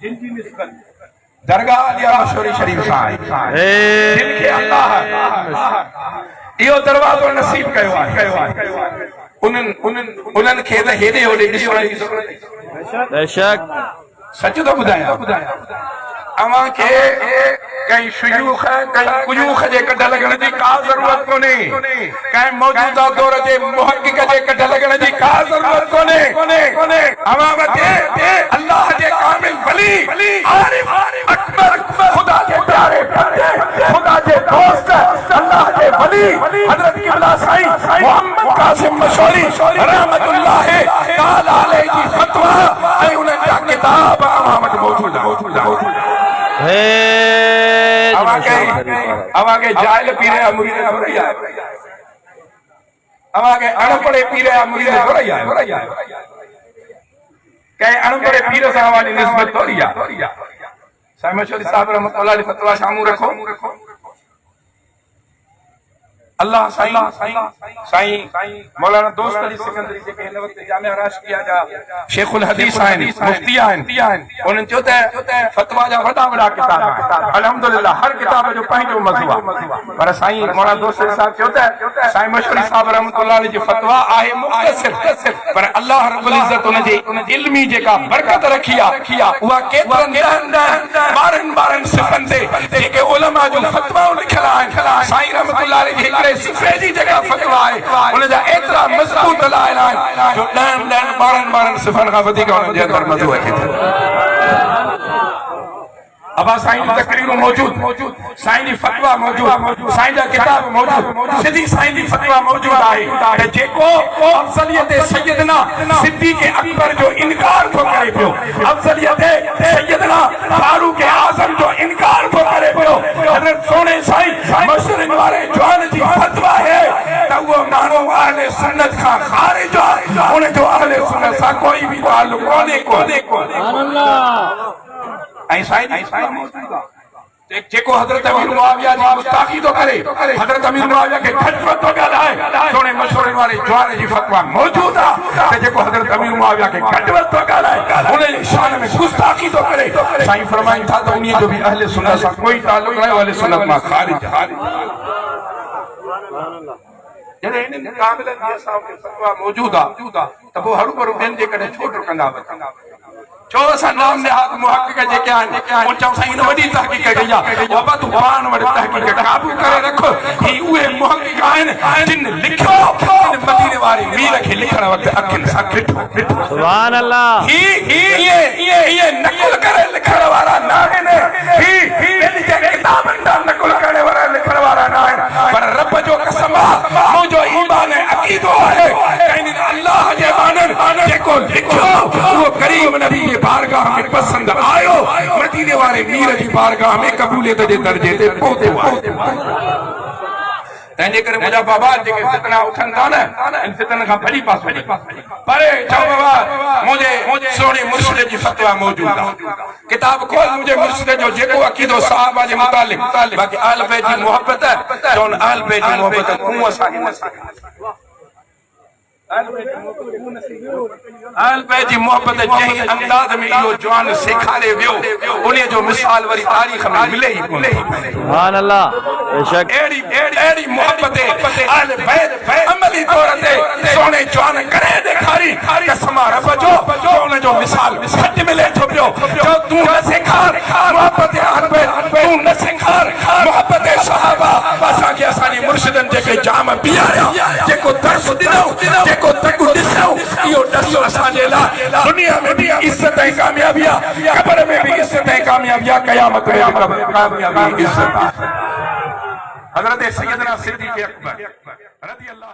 जिनकी निस्बत दरगाह या मशहूरी शरीफ साईं जिनके अल्लाह इहो दरवाज़ो नसीब कयो आहे उन्हनि खे त हेॾे होॾे ॾिसण जी ज़रूरत बेशक सच थो ॿुधायां अवां खे कहीं शुयूख कहीं कुयूख जे कढ लगण जी का ज़रूरत कोन्हे कहीं मौजूदा दौर जे मुहक़िक़ जे कढ लगण जी का ज़रूरत कोन्हे अवां वटि अल्लाह जे कामिल वली आरिफ अकबर खुदा के प्यारे बंदे खुदा के दोस्त अल्लाह के वली हजरत क़िबला साईं मोहम्मद कासिम मशहूरी रहमतुल्लाह ताला अलैहि जी फतवा ऐं उन्हनि जा किताब अवां वटि मौजूद अवांखे जाहिल पीर जा मुरीद थोड़ी आहे अवांखे अणपढ़े पीर जा मुरीद थोड़ी आहे कंहिं अणपढ़े पीर सां अवांजी निस्बत थोड़ी आहे साईं मशहूरी साहिब रहमतुल्लाह अलैहि फतवा साम्हूं रखो अल्लाह साईं मौलाना दोस्त अली सिकंदरी जेके हिन वक़्तु जामिया राशिदिया जा शेखुल हदीस आहिनि मुफ्ती आहिनि उन्हनि चयो त फतवा जा वॾा वॾा किताब आहिनि अल्हम्दुलिल्लाह हर किताब जो पंहिंजो मज़ो आहे पर साईं मौलाना दोस्त अली साहिब चयो त साईं मशहूरी साहिब रहमतुल्लाह अलैहि जी फतवा आहे मुख़्तसर पर अल्लाह रब्बुल इज़्ज़त उनजे इल्मी जेका बरकत रखी आहे उहा केतिरनि ॿारनि सिफ़नि ते जेके उलमा जो फतवाऊं लिखियल आहिनि साईं रहमतुल्लाह अलैहि जी सिफे जी जगह फतवा है उनजा एतरा मजबूत दलाइल आहिनि जो ॾहनि ॿारहनि सिफ़नि खां वधीक उन्हनि जे अंदरि मज़ो अचे थो अबा साईं जी तकरीरूं मौजूद साईं जी फतवा मौजूद साईं जा किताब मौजूद सिद्धी साईं जी फतवा मौजूद आहे त जेको अफज़लियत सैयदना सिद्दीक़ अकबर जो इनकार थो करे पियो अफज़लियत सैयदना फारूक आज़म जो इनकार थो करे पियो हज़रत सोने साईं मशरिन वारे जवान जी फतवा है त उहो माण्हू अहले सुन्नत खां ख़ारिज आहे उन जो अहले सुन्नत सां कोई बि ताल्लुक़ कोन्हे ऐं साईं जेको हज़रत अमीर मुआविया जी गुस्ताखी थो करे हज़रत अमीर मुआविया खे खटवत थो ॻाल्हाए सोने मशहूरनि वारे जवान जी फतवा मौजूद आहे त जेको हज़रत अमीर मुआविया खे खटवत थो ॻाल्हाए उन जी शान में गुस्ताखी थो करे साईं फरमाइनि था त उन जो बि अहले सुन्नत सां कोई ताल्लुक़ न अहले सुन्नत मां ख़ारिज आहे जॾहिं हिननि कामिलनि जी असां वटि फतवा मौजूद आहे त पोइ हरू भरू ॿियनि जे कॾहिं छो डुकंदा छो असां नाम निहाद मुहक़िक़ जेके आहिनि चऊं साईं हिन वॾी तहक़ीक़ कई आहे बाबा तूं पाण वटि तहक़ीक़ क़ाबू करे रख ही उहे मुहक़िक़ आहिनि जिन लिखियो मदीने वारे मीर खे लिखण वक़्तु अखियुनि सां ॾिठो सुभान अल्लाह इहे नकुल करे लिखण वारा न आहिनि किताबनि जा नकुल करे वारा लिखण वारा न आहिनि पर रब जो कसम आहे मुंहिंजो ईमान अक़ीदो आहे अल्लाह जे बाननि जेको लिखियो उहो करीम नबी जे बारगाह में पसंद आयो मदीने वारे मीर जी बारगाह में कबूलियत जे दर्जे ते पहुतो आहे तंहिंजे करे मुंहिंजा बाबा जेके फितना उठनि था न इन फितन खां भली पास पर चओ बाबा मुंहिंजे सोणे मुर्शिद जी फतवा मौजूद आहे किताब खोल मुंहिंजे मुर्शिद जो जेको अक़ीदो साहबा जे मुतालिक़ बाक़ी आल बैत जी मोहब्बत चवनि आल बैत जी मोहब्बत तूं असांखे आल बैत जी मोहब्बत जंहिं अंदाज़ में इहो जवान सेखारे वियो उन जो मिसाल वरी तारीख़ में मिले ई कोन्हे सुभान अल्लाह बेशक अहिड़ी मोहब्बत आल बैत अमली तौर ते सोने जवान करे ॾेखारी कसम रब जो उन जो मिसाल सच मिले थो पियो जो तूं न सेखार मोहब्बत आल बैत तूं न सेखार मोहब्बत सहाबा असांखे असांजे मुर्शिदनि जेके जाम पीआरिया जेको दर्स ॾिनो जेको तक ॾिसो इहो दर्स असांजे लाइ दुनिया में बि इज़त ऐं कामयाबी आहे क़ब्र में बि इज़त ऐं कामयाबी आहे क़यामत में बि कामयाबी इज़त आहे हज़रत सैयदना सिद्दीक़ अकबर रज़ी अल्लाह